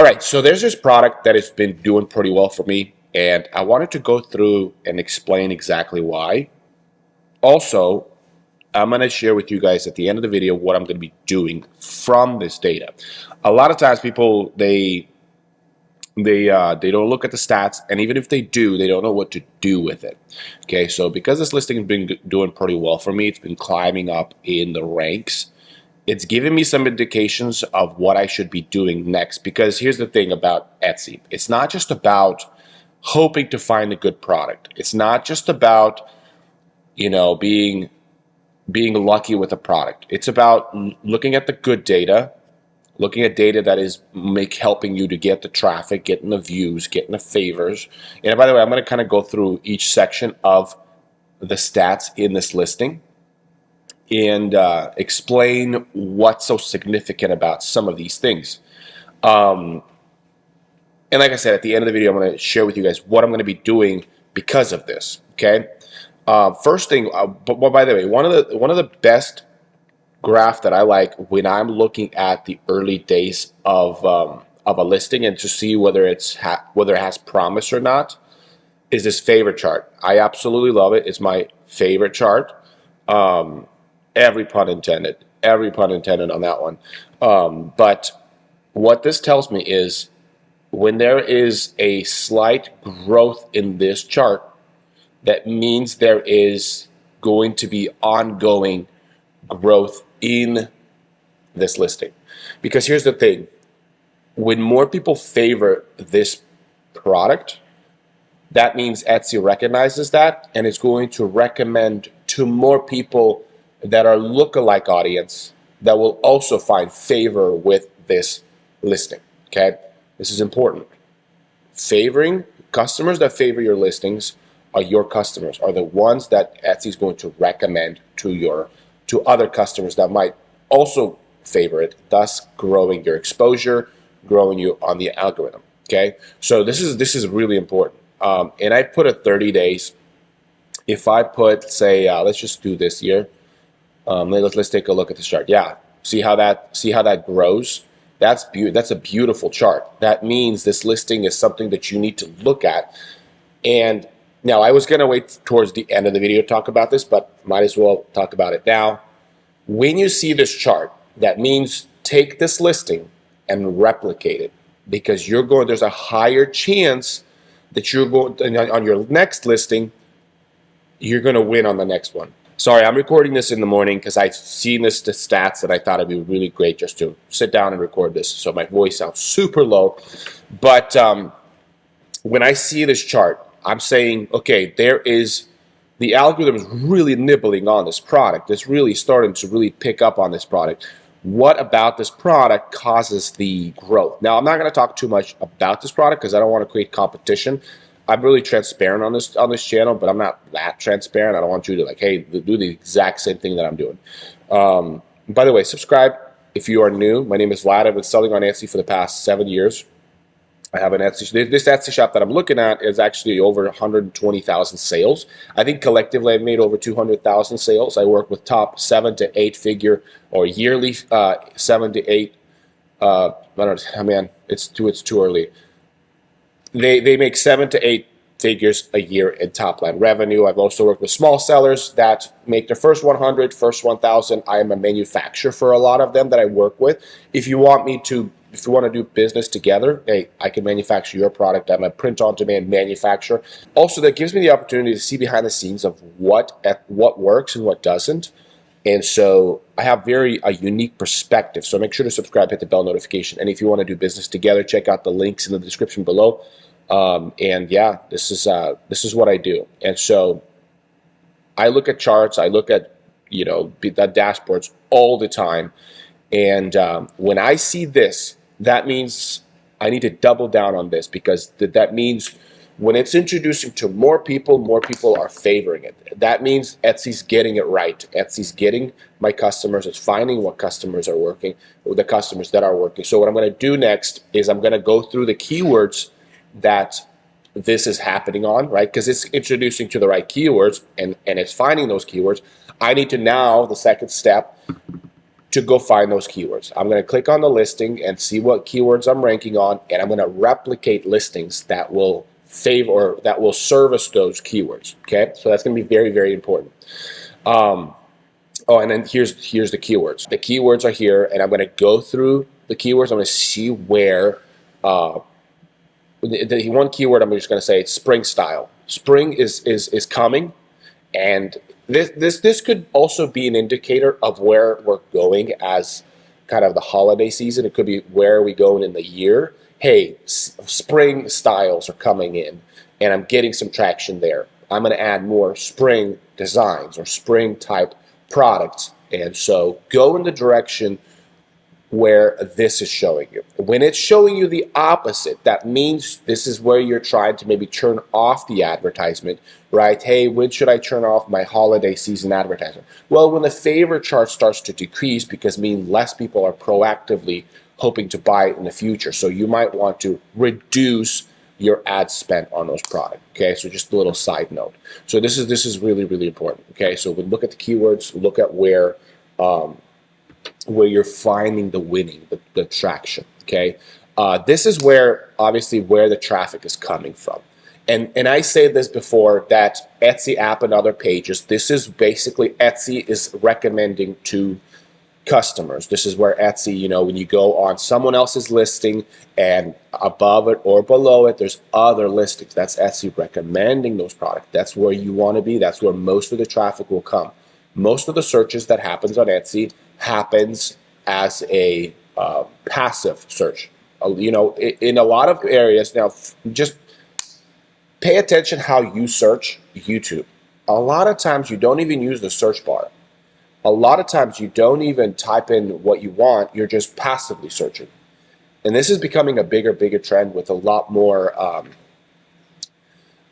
right, so there's this product that has been doing pretty well for me, and I wanted to go through and explain exactly why. Also, I'm going to share with you guys at the end of the video what I'm going to be doing from this data. A lot of times people, they don't look at the stats, and even if they do, they don't know what to do with it. Okay, so because this listing has been doing pretty well for me, it's been climbing up in the ranks. It's giving me some indications of what I should be doing next, because here's the thing about Etsy. It's not just about hoping to find a good product. It's not just about, being lucky with a product. It's about looking at the good data, looking at data that is helping you to get the traffic, getting the views, getting the favors. And by the way, I'm going to kind of go through each section of the stats in this listing and explain what's so significant about some of these things. And like I said, at the end of the video, I'm going to share with you guys what I'm going to be doing because of this. Okay. First thing, but by the way, one of the best graph that I like when I'm looking at the early days of a listing and to see whether it has promise or not is this favorite chart. I absolutely love it. It's my favorite chart. Every pun intended on that one. But what this tells me is when there is a slight growth in this chart, that means there is going to be ongoing growth in this listing. Because here's the thing, when more people favor this product, that means Etsy recognizes that and is going to recommend to more people that are lookalike audience that will also find favor with this listing. Okay, this is important. Favoring customers that favor your listings are your customers, are the ones that Etsy is going to recommend to other customers that might also favor it, thus growing your exposure, growing you on the algorithm. Okay, so this is really important. And I put a 30 days. If I put, say, let's just do this year. Let's take a look at this chart. Yeah, see how that grows. That's a beautiful chart. That means this listing is something that you need to look at. And now I was going to wait towards the end of the video to talk about this, but might as well talk about it now. When you see this chart, that means take this listing and replicate it, because there's a higher chance that you're going on your next listing, you're going to win on the next one. Sorry, I'm recording this in the morning because I've seen the stats and I thought it'd be really great just to sit down and record this. So my voice sounds super low. But when I see this chart, I'm saying, okay, the algorithm is really nibbling on this product. It's really starting to really pick up on this product. What about this product causes the growth? Now, I'm not going to talk too much about this product because I don't want to create competition. I'm really transparent on this channel, but I'm not that transparent. I don't want you to hey, do the exact same thing that I'm doing. By the way, subscribe if you are new. My name is Vlad. I've been selling on Etsy for the past 7 years. I have an Etsy. This Etsy shop that I'm looking at is actually over 120,000 sales. I think collectively I've made over 200,000 sales. I work with top 7 to 8 figure or yearly 7 to 8. I don't know, man, it's too early. They make 7 to 8 figures a year in top line revenue. I've also worked with small sellers that make their first 100, first 1,000. I am a manufacturer for a lot of them that I work with. If you want to do business together, hey, I can manufacture your product. I'm a print-on-demand manufacturer. Also, that gives me the opportunity to see behind the scenes of what works and what doesn't. And so I have a unique perspective. So make sure to subscribe, hit the bell notification. And if you want to do business together, check out the links in the description below. And yeah, this is what I do. And so I look at charts, I look at the dashboards all the time. And when I see this, that means I need to double down on this, because that means when it's introducing to more people are favoring it. That means Etsy's getting it right. Etsy's getting my customers. It's finding what customers are working, the customers that are working. So what I'm going to do next is I'm going to go through the keywords that this is happening on, right? Because it's introducing to the right keywords and it's finding those keywords. I need to now, the second step, to go find those keywords. I'm going to click on the listing and see what keywords I'm ranking on, and I'm going to replicate listings that will favor or that will service those keywords. Okay, so that's going to be very, very important. Oh, and then here's the keywords. The keywords are here, and I'm going to go through the keywords. I'm going to see where the one keyword I'm just going to say it's spring style. Spring is coming, and this could also be an indicator of where we're going as kind of the holiday season. It could be where are we going in the year. Hey, spring styles are coming in, and I'm getting some traction there. I'm going to add more spring designs or spring type products, and so go in the direction where this is showing you. When it's showing you the opposite, that means this is where you're trying to maybe turn off the advertisement, right? Hey, when should I turn off my holiday season advertisement? Well, when the favor chart starts to decrease, because mean less people are proactively hoping to buy it in the future. So you might want to reduce your ad spend on those products. Okay, so just a little side note. So this is really, really important. Okay, so we look at the keywords, look at where you're finding the winning, the traction. Okay, this is where obviously where the traffic is coming from. And I say this before, that Etsy app and other pages, this is basically Etsy is recommending to customers. This is where Etsy, you know, when you go on someone else's listing and above it or below it, there's other listings. That's Etsy recommending those products. That's where you want to be. That's where most of the traffic will come. Most of the searches that happens on Etsy happens as a passive search. You know, in a lot of areas now, just pay attention how you search YouTube. A lot of times you don't even use the search bar. A lot of times you don't even type in what you want, you're just passively searching. And this is becoming a bigger trend with a lot more,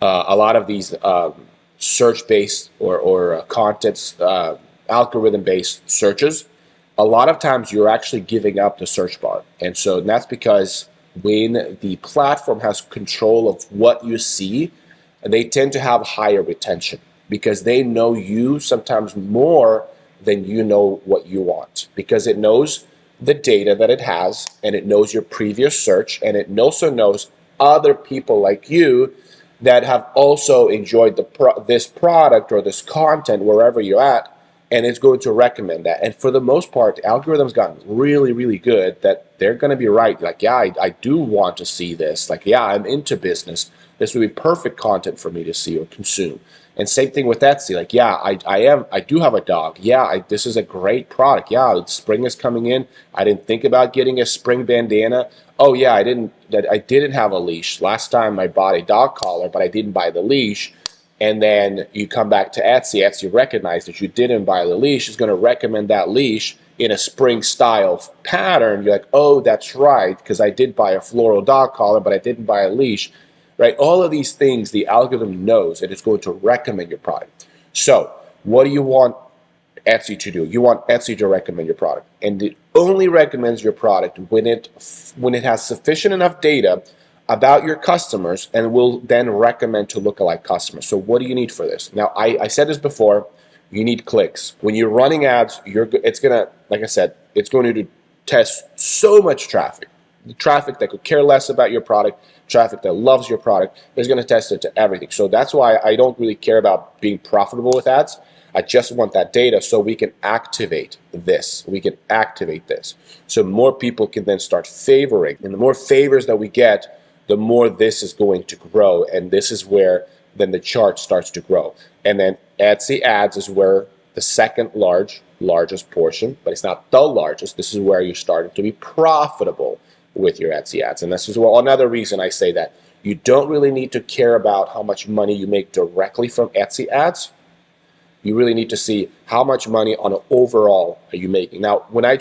a lot of these search-based or content, algorithm-based searches. A lot of times you're actually giving up the search bar. And so that's because when the platform has control of what you see, they tend to have higher retention because they know you sometimes more than you know what you want, because it knows the data that it has, and it knows your previous search, and it also knows other people like you that have also enjoyed this product or this content wherever you're at, and it's going to recommend that. And for the most part, the algorithm's gotten really, really good that they're going to be right. Like, yeah, I do want to see this. Like, yeah, I'm into business. This would be perfect content for me to see or consume. And same thing with Etsy. Like, yeah, I do have a dog. Yeah, this is a great product. Yeah, spring is coming in. I didn't think about getting a spring bandana. Oh yeah, I didn't have a leash. Last time I bought a dog collar, but I didn't buy the leash. And then you come back to Etsy. Etsy recognized that you didn't buy the leash. It's going to recommend that leash in a spring style pattern. You're like, oh, that's right, because I did buy a floral dog collar, but I didn't buy a leash. Right? All of these things the algorithm knows, and it's going to recommend your product. So what do you want Etsy to do? You want Etsy to recommend your product, and it only recommends your product when it has sufficient enough data about your customers, and will then recommend to lookalike customers. So what do you need for this? Now, I said this before, you need clicks. When you're running ads, it's gonna, like I said, it's going to test so much traffic. The traffic that could care less about your product, traffic that loves your product, is going to test it to everything. So that's why I don't really care about being profitable with ads. I just want that data so we can activate this. We can activate this. So more people can then start favoring. And the more favors that we get, the more this is going to grow. And this is where then the chart starts to grow. And then Etsy ads is where the second largest portion, but it's not the largest. This is where you're starting to be profitable with your Etsy ads. And this is another reason I say that you don't really need to care about how much money you make directly from Etsy ads. You really need to see how much money on an overall are you making. Now, when I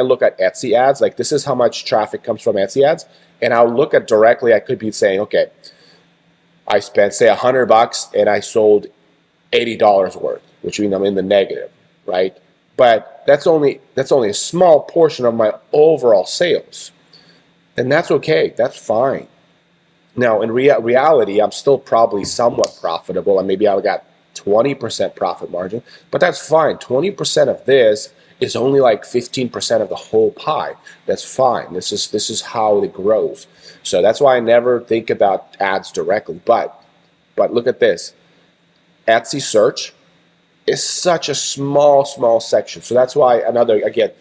look at Etsy ads, like this is how much traffic comes from Etsy ads, and I'll look at directly, I could be saying, okay, I spent say $100 and I sold $80 worth, which means I'm in the negative, right? But that's only a small portion of my overall sales. And that's okay. That's fine. Now, in reality, I'm still probably somewhat profitable, and maybe I got 20% profit margin, but that's fine. 20% of this is only like 15% of the whole pie. That's fine. This is how it grows. So that's why I never think about ads directly. But look at this. Etsy search is such a small section. So that's why again,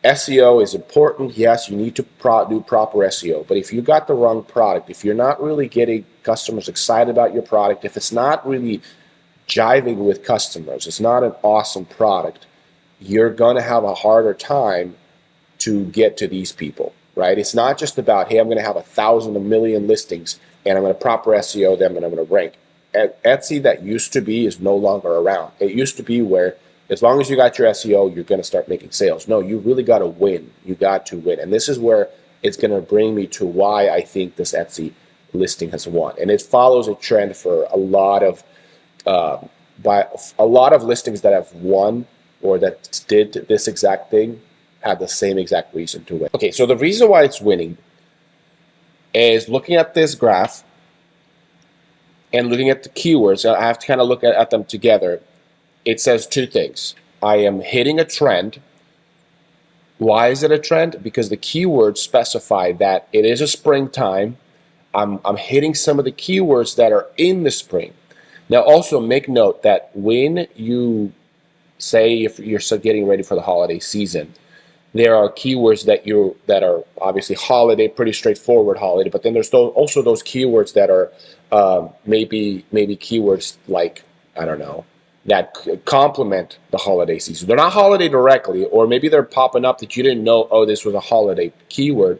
SEO is important. Yes, you need to do proper SEO. But if you got the wrong product, if you're not really getting customers excited about your product, if it's not really jiving with customers, it's not an awesome product, you're going to have a harder time to get to these people, right? It's not just about, hey, I'm going to have 1,000, 1,000,000 listings, and I'm going to proper SEO them, and I'm going to rank. At Etsy, that used to be, is no longer around. It used to be where as long as you got your SEO, you're going to start making sales. No, you really got to win. You got to win. And this is where it's going to bring me to why I think this Etsy listing has won. And it follows a trend for a lot of listings that have won or that did this exact thing had the same exact reason to win. Okay, so the reason why it's winning is looking at this graph and looking at the keywords. I have to kind of look at them together. It says two things. I am hitting a trend. Why is it a trend? Because the keywords specify that it is a springtime. I'm hitting some of the keywords that are in the spring. Now also make note that when you say if you're still getting ready for the holiday season, there are keywords that are obviously holiday, pretty straightforward holiday, but then there's also those keywords that are maybe keywords like, I don't know, that complement the holiday season. They're not holiday directly, or maybe they're popping up that you didn't know, oh, this was a holiday keyword.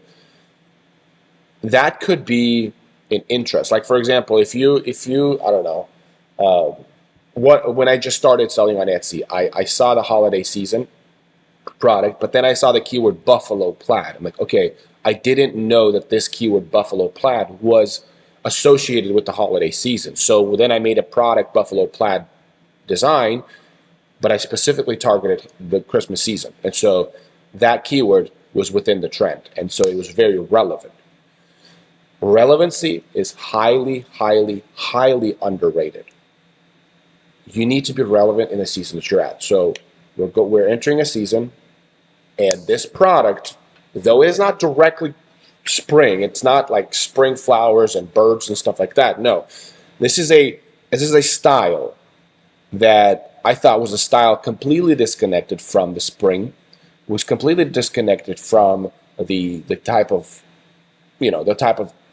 That could be an interest. Like for example, if you I don't know, when I just started selling on Etsy, I saw the holiday season product, but then I saw the keyword buffalo plaid. I'm like, okay, I didn't know that this keyword buffalo plaid was associated with the holiday season. So then I made a product, buffalo plaid design, but I specifically targeted the Christmas season. And so that keyword was within the trend. And so it was very relevant. Relevancy is highly underrated. You need to be relevant in the season that you're at. So we're entering a season, and this product, though it is not directly spring, it's not like spring flowers and birds and stuff like that. No, this is a style that I thought was a style completely disconnected from the spring, was completely disconnected from the type of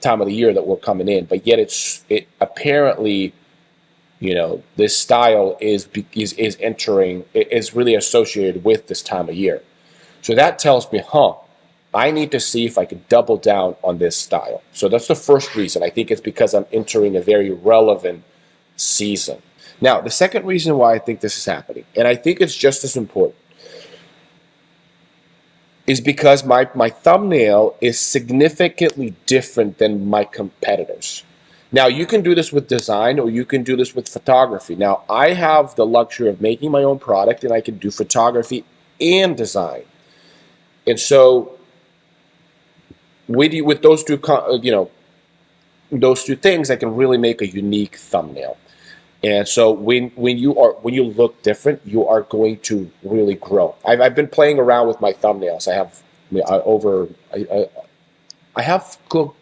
time of the year that we're coming in. But yet it apparently, this style is really associated with this time of year. So that tells me, I need to see if I can double down on this style. So that's the first reason. I think it's because I'm entering a very relevant season. Now, the second reason why I think this is happening, and I think it's just as important, is because my thumbnail is significantly different than my competitors. Now, you can do this with design or you can do this with photography. Now, I have the luxury of making my own product, and I can do photography and design. And so with those two, those two things, I can really make a unique thumbnail. And so when you look different, you are going to really grow. I've been playing around with my thumbnails. I have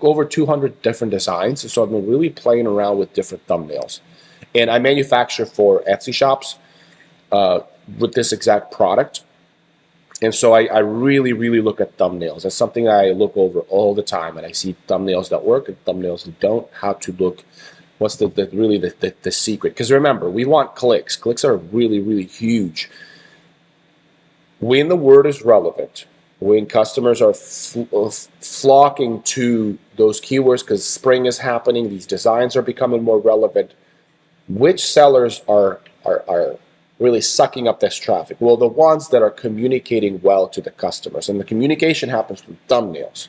over 200 different designs, so I've been really playing around with different thumbnails. And I manufacture for Etsy shops with this exact product. And so I really look at thumbnails. That's something I look over all the time, and I see thumbnails that work and thumbnails that don't. How to look. What's the secret? Because remember, we want clicks. Clicks are really huge. When the word is relevant, when customers are flocking to those keywords because spring is happening, these designs are becoming more relevant, which sellers are really sucking up this traffic? Well, the ones that are communicating well to the customers, and the communication happens through thumbnails.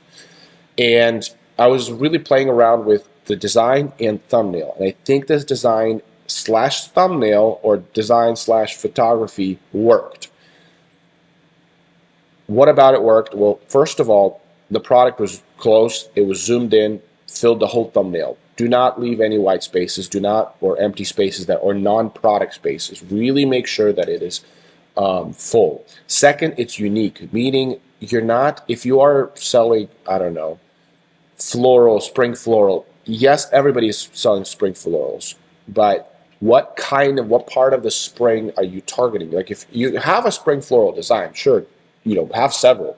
And I was really playing around with the design and thumbnail, and I think this design / thumbnail or design / photography worked. What about it worked? Well, first of all, the product was close, it was zoomed in, filled the whole thumbnail. Do not leave any white spaces, or empty spaces or non-product spaces. Really make sure that it is full. Second, it's unique, meaning you're not, if you are selling, I don't know, floral, spring floral, yes, everybody's selling spring florals, but what part of the spring are you targeting? Like if you have a spring floral design, sure, have several,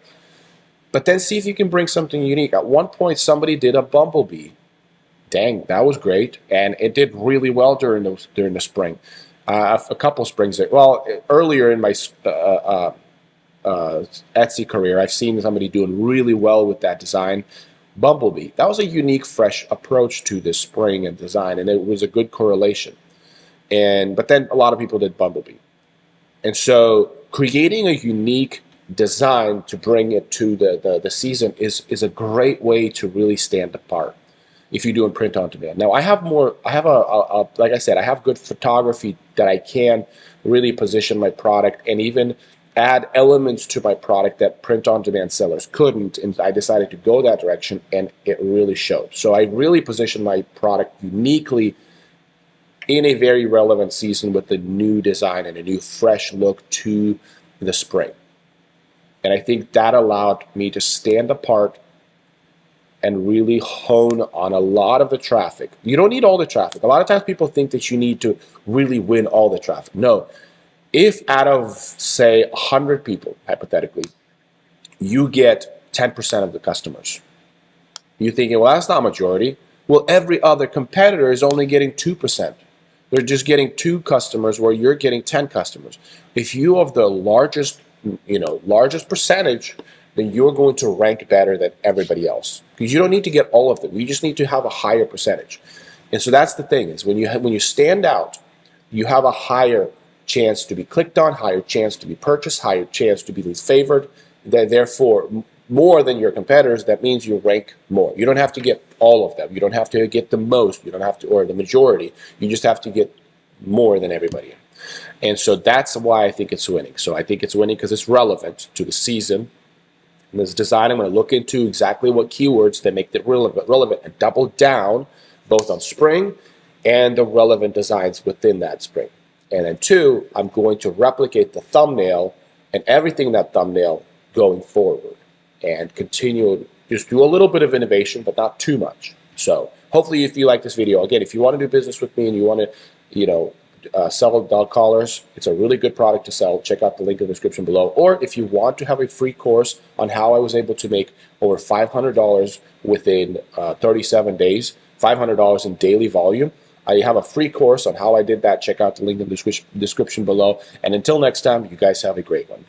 but then see if you can bring something unique. At one point, somebody did a bumblebee. Dang, that was great, and it did really well during the spring. A couple springs, well, earlier in my Etsy career, I've seen somebody doing really well with that design. Bumblebee. That was a unique, fresh approach to this spring and design, and it was a good correlation. But then a lot of people did Bumblebee. And so creating a unique design to bring it to the season is a great way to really stand apart if you're doing print on demand. Now I have like I said, I have good photography that I can really position my product and even add elements to my product that print on demand sellers couldn't, and I decided to go that direction, and it really showed. So I really positioned my product uniquely in a very relevant season with a new design and a new fresh look to the spring. And I think that allowed me to stand apart and really hone on a lot of the traffic. You don't need all the traffic. A lot of times people think that you need to really win all the traffic. No. If out of, say, 100 people, hypothetically, you get 10% of the customers, you're thinking, well, that's not a majority. Well, every other competitor is only getting 2%. They're just getting 2 customers where you're getting 10 customers. If you have the largest percentage, then you're going to rank better than everybody else. Because you don't need to get all of them. You just need to have a higher percentage. And so that's the thing, is when you stand out, you have a higher chance to be clicked on, higher chance to be purchased, higher chance to be least favored. Therefore, more than your competitors, that means you rank more. You don't have to get all of them. You don't have to get the most. You don't have to, or the majority. You just have to get more than everybody. And so that's why I think it's winning. So I think it's winning because it's relevant to the season. And this design, I'm going to look into exactly what keywords that make it relevant and double down both on spring and the relevant designs within that spring. And then 2, I'm going to replicate the thumbnail and everything in that thumbnail going forward and continue, just do a little bit of innovation, but not too much. So hopefully if you like this video, again, if you want to do business with me and you want to, sell dog collars, it's a really good product to sell. Check out the link in the description below. Or if you want to have a free course on how I was able to make over $500 within 37 days, $500 in daily volume, I have a free course on how I did that. Check out the link in the description below. And until next time, you guys have a great one.